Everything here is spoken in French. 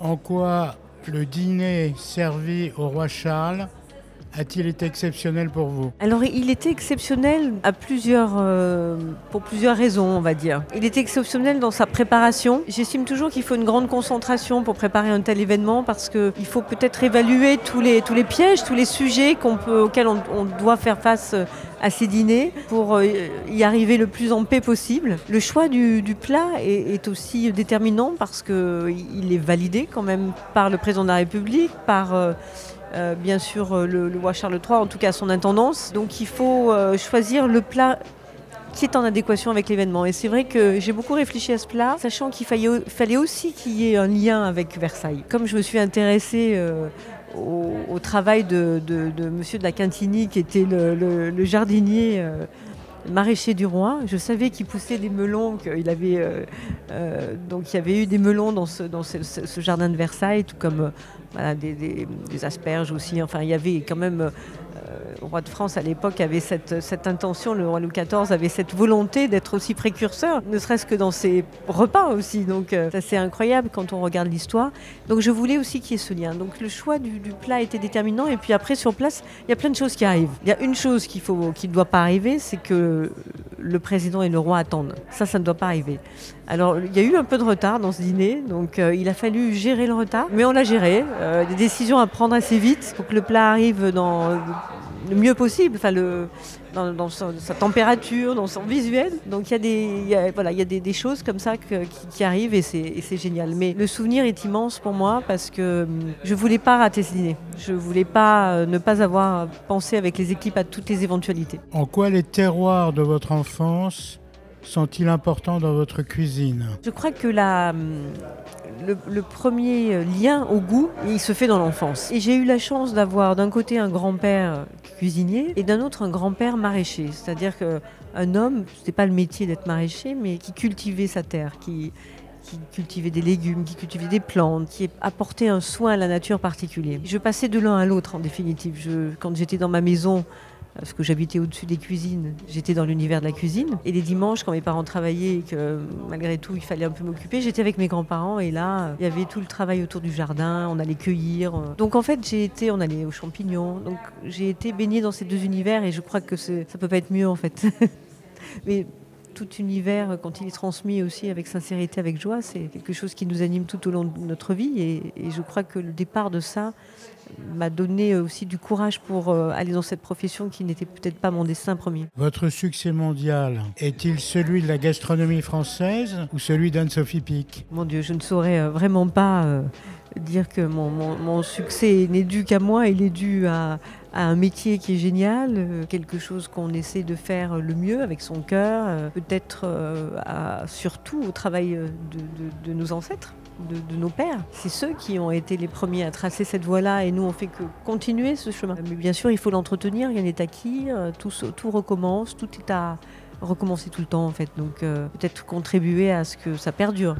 En quoi le dîner servi au roi Charles a-t-il été exceptionnel pour vous? Alors, il était exceptionnel pour plusieurs raisons, on va dire. Il était exceptionnel dans sa préparation. J'estime toujours qu'il faut une grande concentration pour préparer un tel événement parce qu'il faut peut-être évaluer tous les pièges, tous les sujets auxquels on doit faire face à ces dîners pour y arriver le plus en paix possible. Le choix du plat est aussi déterminant parce qu'il est validé quand même par le président de la République, par bien sûr le roi Charles III, en tout cas son intendance. Donc il faut choisir le plat qui est en adéquation avec l'événement. Et c'est vrai que j'ai beaucoup réfléchi à ce plat, sachant qu'il fallait aussi qu'il y ait un lien avec Versailles. Comme je me suis intéressée au travail de monsieur de la Quintigny, qui était le jardinier maraîcher du roi. Je savais qu'il poussait des melons, donc il y avait eu des melons dans ce jardin de Versailles, tout comme voilà, des asperges aussi. Enfin, il y avait quand même le roi de France à l'époque avait cette intention, le roi Louis XIV avait cette volonté d'être aussi précurseur, ne serait-ce que dans ses repas aussi. Donc ça c'est incroyable quand on regarde l'histoire. Donc je voulais aussi qu'il y ait ce lien. Donc le choix du plat était déterminant. Et puis après sur place, il y a plein de choses qui arrivent. Il y a une chose qui ne doit pas arriver, c'est que le président et le roi attendent. Ça ne doit pas arriver. Alors il y a eu un peu de retard dans ce dîner, donc il a fallu gérer le retard, mais on l'a géré. Des décisions à prendre assez vite pour que le plat arrive dans le mieux possible, enfin dans sa température, dans son visuel. Donc il y a des choses comme ça qui arrivent et c'est génial. Mais le souvenir est immense pour moi parce que je voulais pas rater ce dîner. Je voulais pas ne pas avoir pensé avec les équipes à toutes les éventualités. En quoi les terroirs de votre enfance sont-ils importants dans votre cuisine? Je crois que le premier lien au goût, il se fait dans l'enfance. Et j'ai eu la chance d'avoir d'un côté un grand-père cuisinier et d'un autre un grand-père maraîcher. C'est-à-dire qu'un homme, c'était pas le métier d'être maraîcher, mais qui cultivait sa terre, qui cultivait des légumes, qui cultivait des plantes, qui apportait un soin à la nature particulier. Je passais de l'un à l'autre en définitive. Quand j'étais dans ma maison, parce que j'habitais au-dessus des cuisines, j'étais dans l'univers de la cuisine. Et les dimanches, quand mes parents travaillaient et que malgré tout, il fallait un peu m'occuper, j'étais avec mes grands-parents et là, il y avait tout le travail autour du jardin, on allait cueillir. Donc en fait, on allait aux champignons. Donc j'ai été baignée dans ces deux univers et je crois que ça peut pas être mieux en fait. Mais tout univers, quand il est transmis aussi avec sincérité, avec joie, c'est quelque chose qui nous anime tout au long de notre vie. Et je crois que le départ de ça m'a donné aussi du courage pour aller dans cette profession qui n'était peut-être pas mon destin premier. Votre succès mondial est-il celui de la gastronomie française ou celui d'Anne-Sophie Pic? Mon Dieu, je ne saurais vraiment pas dire que mon succès n'est dû qu'à moi. Il est dû à un métier qui est génial, quelque chose qu'on essaie de faire le mieux avec son cœur, peut-être surtout au travail de nos ancêtres. De nos pères. C'est ceux qui ont été les premiers à tracer cette voie-là et nous on fait que continuer ce chemin. Mais bien sûr il faut l'entretenir, rien n'est acquis, tout recommence, tout est à recommencer tout le temps en fait. Donc peut-être contribuer à ce que ça perdure.